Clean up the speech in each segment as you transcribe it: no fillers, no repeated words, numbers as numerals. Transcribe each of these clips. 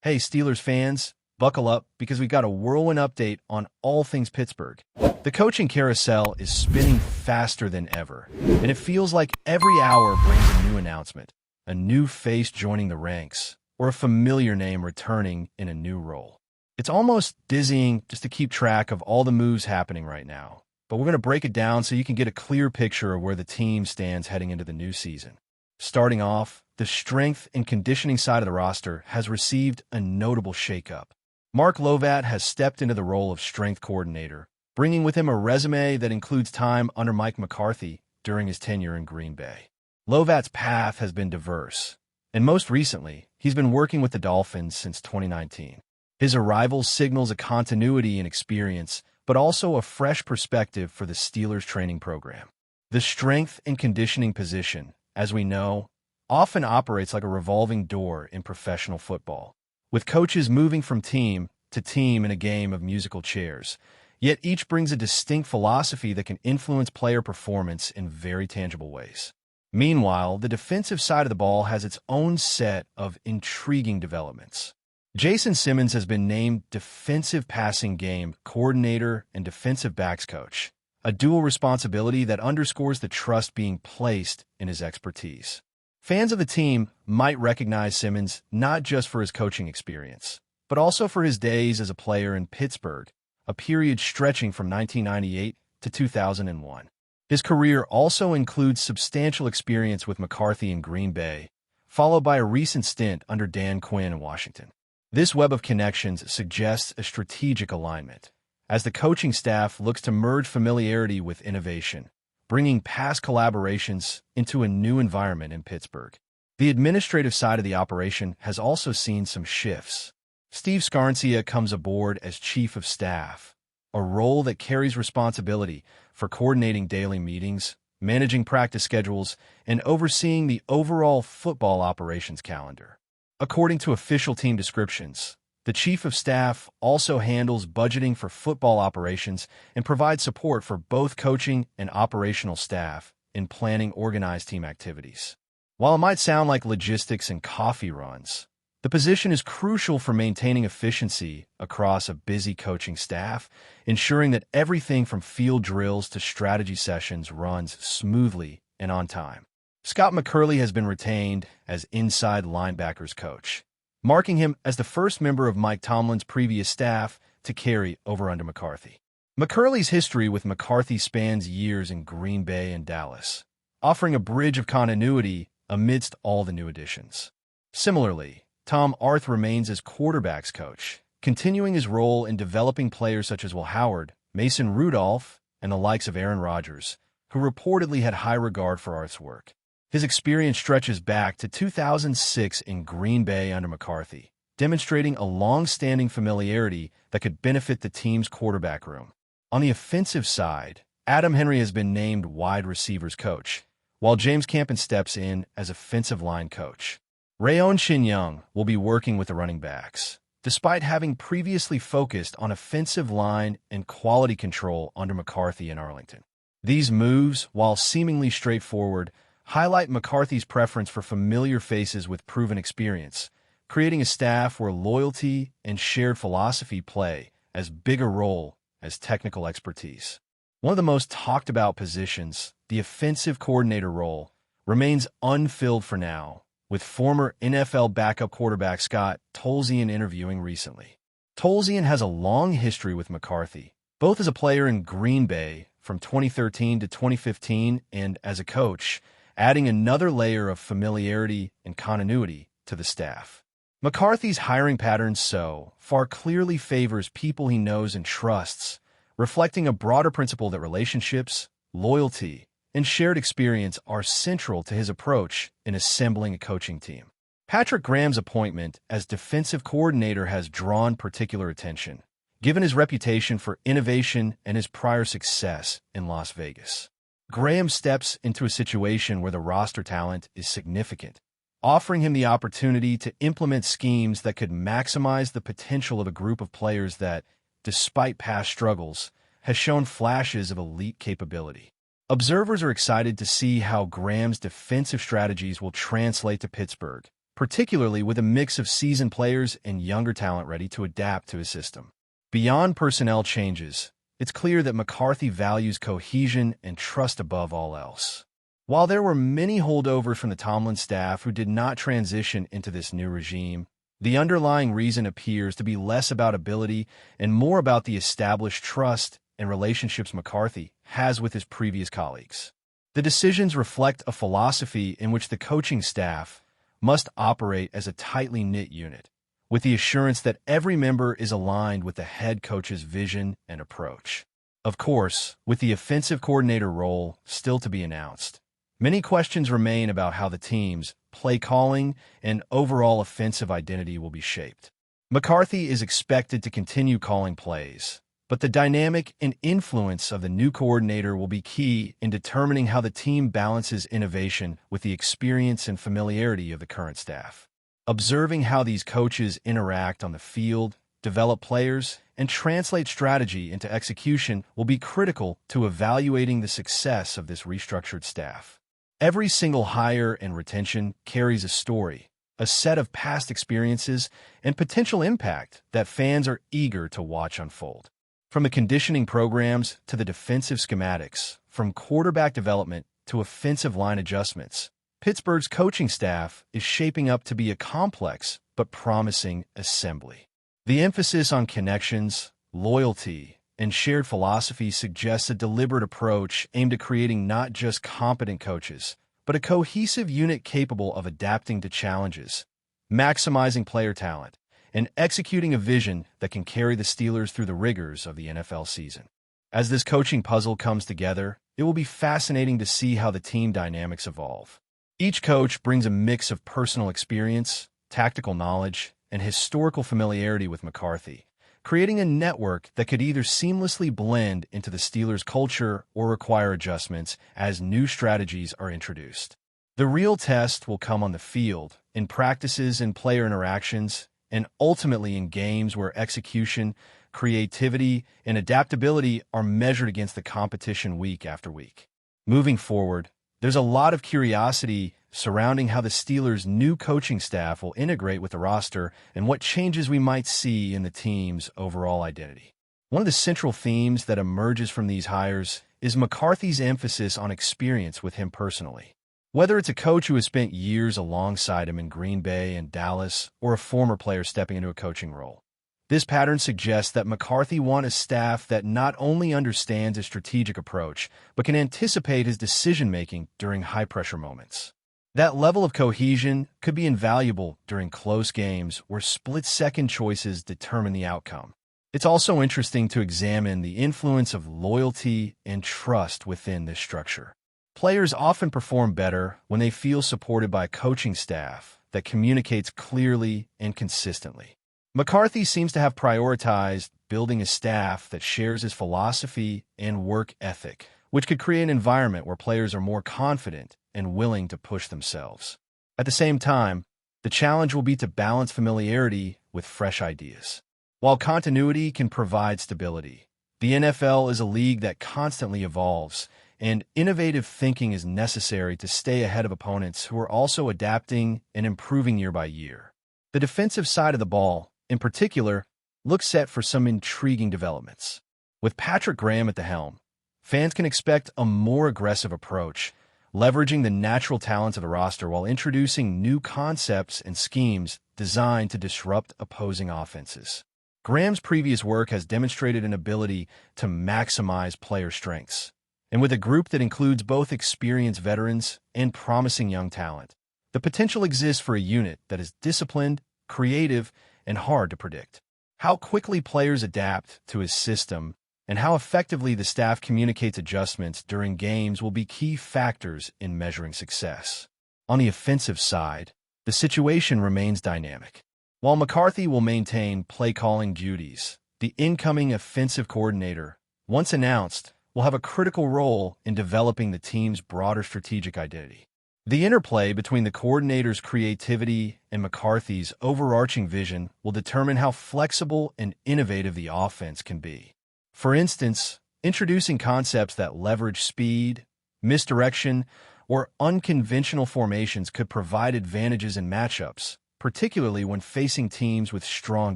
Hey, Steelers fans, buckle up because we've got a whirlwind update on all things Pittsburgh. The coaching carousel is spinning faster than ever, and it feels like every hour brings a new announcement, a new face joining the ranks, or a familiar name returning in a new role. It's almost dizzying just to keep track of all the moves happening right now, but we're going to break it down so you can get a clear picture of where the team stands heading into the new season. Starting off, the strength and conditioning side of the roster has received a notable shakeup. Mark Lovat has stepped into the role of strength coordinator, bringing with him a resume that includes time under Mike McCarthy during his tenure in Green Bay. Lovat's path has been diverse, and most recently, he's been working with the Dolphins since 2019. His arrival signals a continuity in experience, but also a fresh perspective for the Steelers training program. The strength and conditioning position, as we know, often operates like a revolving door in professional football, with coaches moving from team to team in a game of musical chairs. Yet each brings a distinct philosophy that can influence player performance in very tangible ways. Meanwhile, the defensive side of the ball has its own set of intriguing developments. Jason Simmons has been named defensive passing game coordinator and defensive backs coach, a dual responsibility that underscores the trust being placed in his expertise. Fans of the team might recognize Simmons not just for his coaching experience, but also for his days as a player in Pittsburgh, a period stretching from 1998 to 2001. His career also includes substantial experience with McCarthy in Green Bay, followed by a recent stint under Dan Quinn in Washington. This web of connections suggests a strategic alignment, as the coaching staff looks to merge familiarity with innovation, bringing past collaborations into a new environment in Pittsburgh. The administrative side of the operation has also seen some shifts. Steve Scarncia comes aboard as chief of staff, a role that carries responsibility for coordinating daily meetings, managing practice schedules, and overseeing the overall football operations calendar. According to official team descriptions, the chief of staff also handles budgeting for football operations and provides support for both coaching and operational staff in planning organized team activities. While it might sound like logistics and coffee runs, the position is crucial for maintaining efficiency across a busy coaching staff, ensuring that everything from field drills to strategy sessions runs smoothly and on time. Scott McCurley has been retained as inside linebackers coach, marking him as the first member of Mike Tomlin's previous staff to carry over under McCarthy. McCurley's history with McCarthy spans years in Green Bay and Dallas, offering a bridge of continuity amidst all the new additions. Similarly, Tom Arth remains as quarterbacks coach, continuing his role in developing players such as Will Howard, Mason Rudolph, and the likes of Aaron Rodgers, who reportedly had high regard for Arth's work. His experience stretches back to 2006 in Green Bay under McCarthy, demonstrating a long-standing familiarity that could benefit the team's quarterback room. On the offensive side, Adam Henry has been named wide receivers coach, while James Campen steps in as offensive line coach. Rayon Shinyang will be working with the running backs, despite having previously focused on offensive line and quality control under McCarthy in Arlington. These moves, while seemingly straightforward, highlight McCarthy's preference for familiar faces with proven experience, creating a staff where loyalty and shared philosophy play as big a role as technical expertise. One of the most talked about positions, the offensive coordinator role, remains unfilled for now, with former NFL backup quarterback Scott Tolzien interviewing recently. Tolzien has a long history with McCarthy, both as a player in Green Bay from 2013 to 2015 and as a coach, adding another layer of familiarity and continuity to the staff. McCarthy's hiring pattern so far clearly favors people he knows and trusts, reflecting a broader principle that relationships, loyalty, and shared experience are central to his approach in assembling a coaching team. Patrick Graham's appointment as defensive coordinator has drawn particular attention, given his reputation for innovation and his prior success in Las Vegas. Graham steps into a situation where the roster talent is significant, offering him the opportunity to implement schemes that could maximize the potential of a group of players that, despite past struggles, has shown flashes of elite capability. Observers are excited to see how Graham's defensive strategies will translate to Pittsburgh, particularly with a mix of seasoned players and younger talent ready to adapt to his system. Beyond personnel changes, it's clear that McCarthy values cohesion and trust above all else. While there were many holdovers from the Tomlin staff who did not transition into this new regime, the underlying reason appears to be less about ability and more about the established trust and relationships McCarthy has with his previous colleagues. The decisions reflect a philosophy in which the coaching staff must operate as a tightly knit unit, with the assurance that every member is aligned with the head coach's vision and approach. Of course, with the offensive coordinator role still to be announced, many questions remain about how the team's play calling and overall offensive identity will be shaped. McCarthy is expected to continue calling plays, but the dynamic and influence of the new coordinator will be key in determining how the team balances innovation with the experience and familiarity of the current staff. Observing how these coaches interact on the field, develop players, and translate strategy into execution will be critical to evaluating the success of this restructured staff. Every single hire and retention carries a story, a set of past experiences, and potential impact that fans are eager to watch unfold. From the conditioning programs to the defensive schematics, from quarterback development to offensive line adjustments, Pittsburgh's coaching staff is shaping up to be a complex but promising assembly. The emphasis on connections, loyalty, and shared philosophy suggests a deliberate approach aimed at creating not just competent coaches, but a cohesive unit capable of adapting to challenges, maximizing player talent, and executing a vision that can carry the Steelers through the rigors of the NFL season. As this coaching puzzle comes together, it will be fascinating to see how the team dynamics evolve. Each coach brings a mix of personal experience, tactical knowledge, and historical familiarity with McCarthy, creating a network that could either seamlessly blend into the Steelers' culture or require adjustments as new strategies are introduced. The real test will come on the field, in practices and player interactions, and ultimately in games where execution, creativity, and adaptability are measured against the competition week after week. Moving forward, there's a lot of curiosity surrounding how the Steelers' new coaching staff will integrate with the roster and what changes we might see in the team's overall identity. One of the central themes that emerges from these hires is McCarthy's emphasis on experience with him personally. Whether it's a coach who has spent years alongside him in Green Bay and Dallas, or a former player stepping into a coaching role, this pattern suggests that McCarthy wants a staff that not only understands his strategic approach, but can anticipate his decision-making during high-pressure moments. That level of cohesion could be invaluable during close games where split-second choices determine the outcome. It's also interesting to examine the influence of loyalty and trust within this structure. Players often perform better when they feel supported by a coaching staff that communicates clearly and consistently. McCarthy seems to have prioritized building a staff that shares his philosophy and work ethic, which could create an environment where players are more confident and willing to push themselves. At the same time, the challenge will be to balance familiarity with fresh ideas. While continuity can provide stability, the NFL is a league that constantly evolves, and innovative thinking is necessary to stay ahead of opponents who are also adapting and improving year by year. The defensive side of the ball, in particular, looks set for some intriguing developments. With Patrick Graham at the helm, fans can expect a more aggressive approach, leveraging the natural talents of the roster while introducing new concepts and schemes designed to disrupt opposing offenses. Graham's previous work has demonstrated an ability to maximize player strengths, and with a group that includes both experienced veterans and promising young talent, the potential exists for a unit that is disciplined, creative, and hard to predict. How quickly players adapt to his system and how effectively the staff communicates adjustments during games will be key factors in measuring success. On the offensive side, the situation remains dynamic. While McCarthy will maintain play-calling duties, the incoming offensive coordinator, once announced, will have a critical role in developing the team's broader strategic identity. The interplay between the coordinator's creativity and McCarthy's overarching vision will determine how flexible and innovative the offense can be. For instance, introducing concepts that leverage speed, misdirection, or unconventional formations could provide advantages in matchups, particularly when facing teams with strong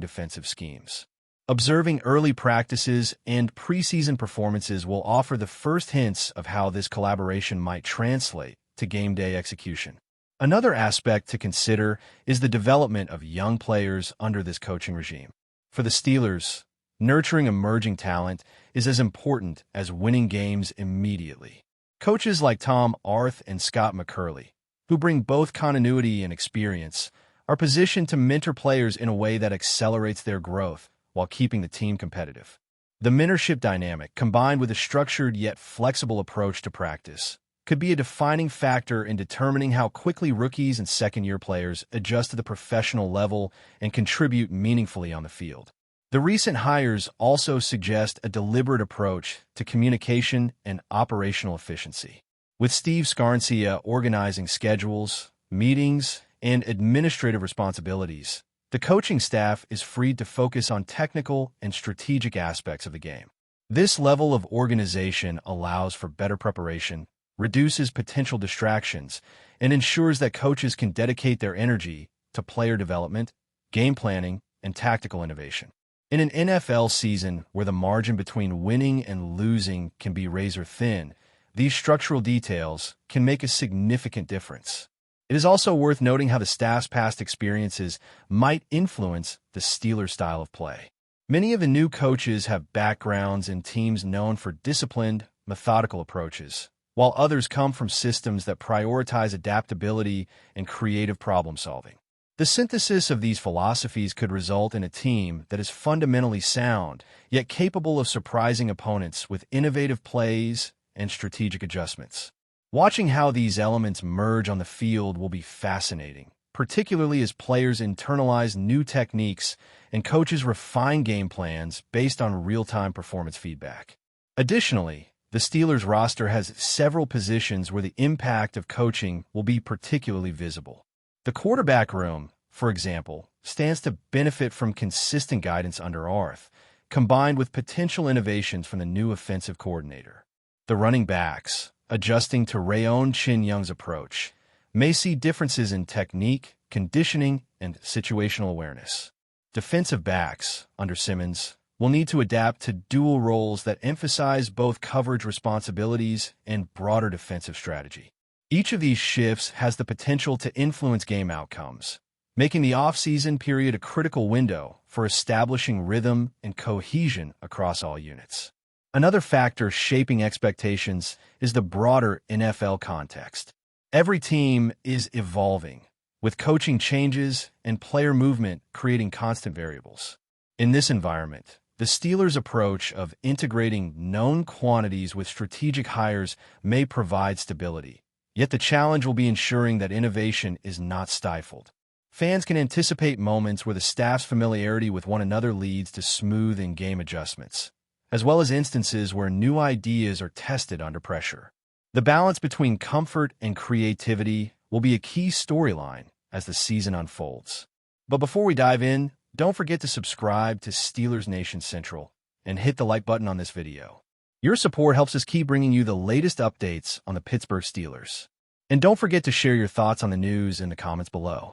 defensive schemes. Observing early practices and preseason performances will offer the first hints of how this collaboration might translate to game day execution. Another aspect to consider is the development of young players under this coaching regime. For the Steelers, nurturing emerging talent is as important as winning games immediately. Coaches like Tom Arth and Scott McCurley, who bring both continuity and experience, are positioned to mentor players in a way that accelerates their growth while keeping the team competitive. The mentorship dynamic, combined with a structured yet flexible approach to practice, could be a defining factor in determining how quickly rookies and second-year players adjust to the professional level and contribute meaningfully on the field. The recent hires also suggest a deliberate approach to communication and operational efficiency, with Steve Scarncia organizing schedules, meetings, and administrative responsibilities. The coaching staff is freed to focus on technical and strategic aspects of the game. This level of organization allows for better preparation, reduces potential distractions, and ensures that coaches can dedicate their energy to player development, game planning, and tactical innovation. In an NFL season where the margin between winning and losing can be razor thin, these structural details can make a significant difference. It is also worth noting how the staff's past experiences might influence the Steelers' style of play. Many of the new coaches have backgrounds in teams known for disciplined, methodical approaches, while others come from systems that prioritize adaptability and creative problem-solving. The synthesis of these philosophies could result in a team that is fundamentally sound, yet capable of surprising opponents with innovative plays and strategic adjustments. Watching how these elements merge on the field will be fascinating, particularly as players internalize new techniques and coaches refine game plans based on real-time performance feedback. Additionally, the Steelers roster has several positions where the impact of coaching will be particularly visible. The quarterback room, for example, stands to benefit from consistent guidance under Arth, combined with potential innovations from the new offensive coordinator. The running backs, adjusting to Rayon Chin-Young's approach, may see differences in technique, conditioning, and situational awareness. Defensive backs, under Simmons, will need to adapt to dual roles that emphasize both coverage responsibilities and broader defensive strategy. Each of these shifts has the potential to influence game outcomes, making the off-season period a critical window for establishing rhythm and cohesion across all units. Another factor shaping expectations is the broader NFL context. Every team is evolving, with coaching changes and player movement creating constant variables. In this environment, the Steelers' approach of integrating known quantities with strategic hires may provide stability, yet the challenge will be ensuring that innovation is not stifled. Fans can anticipate moments where the staff's familiarity with one another leads to smooth in-game adjustments, as well as instances where new ideas are tested under pressure. The balance between comfort and creativity will be a key storyline as the season unfolds. But before we dive in, don't forget to subscribe to Steelers Nation Central and hit the like button on this video. Your support helps us keep bringing you the latest updates on the Pittsburgh Steelers. And don't forget to share your thoughts on the news in the comments below.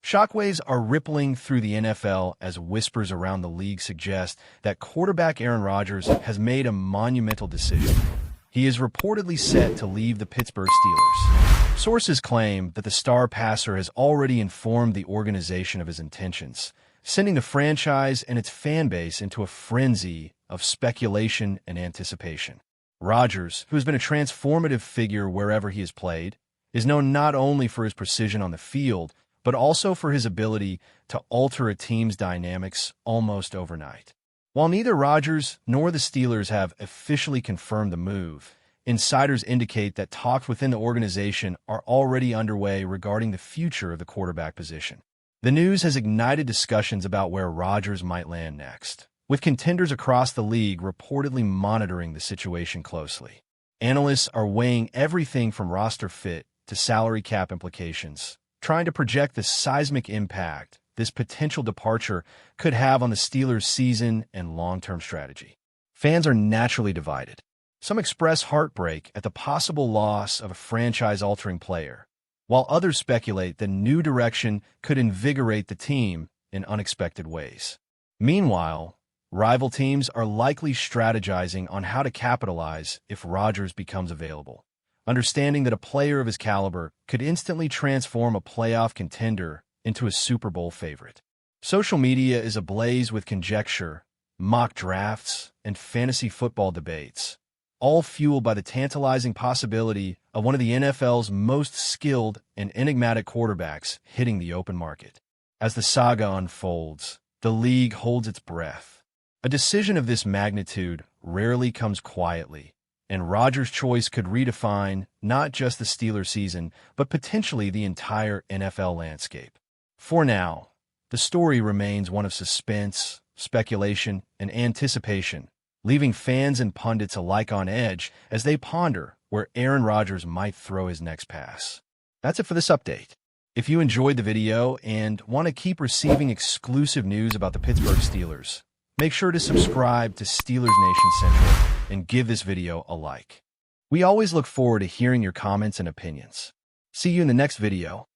Shockwaves are rippling through the NFL as whispers around the league suggest that quarterback Aaron Rodgers has made a monumental decision. He is reportedly set to leave the Pittsburgh Steelers. Sources claim that the star passer has already informed the organization of his intentions, sending the franchise and its fan base into a frenzy of speculation and anticipation. Rodgers, who has been a transformative figure wherever he has played, is known not only for his precision on the field, but also for his ability to alter a team's dynamics almost overnight. While neither Rodgers nor the Steelers have officially confirmed the move, insiders indicate that talks within the organization are already underway regarding the future of the quarterback position. The news has ignited discussions about where Rodgers might land next, with contenders across the league reportedly monitoring the situation closely. Analysts are weighing everything from roster fit to salary cap implications, trying to project the seismic impact this potential departure could have on the Steelers' season and long-term strategy. Fans are naturally divided. Some express heartbreak at the possible loss of a franchise-altering player, while others speculate the new direction could invigorate the team in unexpected ways. Meanwhile, rival teams are likely strategizing on how to capitalize if Rodgers becomes available, understanding that a player of his caliber could instantly transform a playoff contender into a Super Bowl favorite. Social media is ablaze with conjecture, mock drafts, and fantasy football debates, all fueled by the tantalizing possibility of one of the NFL's most skilled and enigmatic quarterbacks hitting the open market. As the saga unfolds, the league holds its breath. A decision of this magnitude rarely comes quietly, and Rodgers' choice could redefine not just the Steelers season, but potentially the entire NFL landscape. For now, the story remains one of suspense, speculation, and anticipation, leaving fans and pundits alike on edge as they ponder where Aaron Rodgers might throw his next pass. That's it for this update. If you enjoyed the video and want to keep receiving exclusive news about the Pittsburgh Steelers, make sure to subscribe to Steelers Nation Central and give this video a like. We always look forward to hearing your comments and opinions. See you in the next video.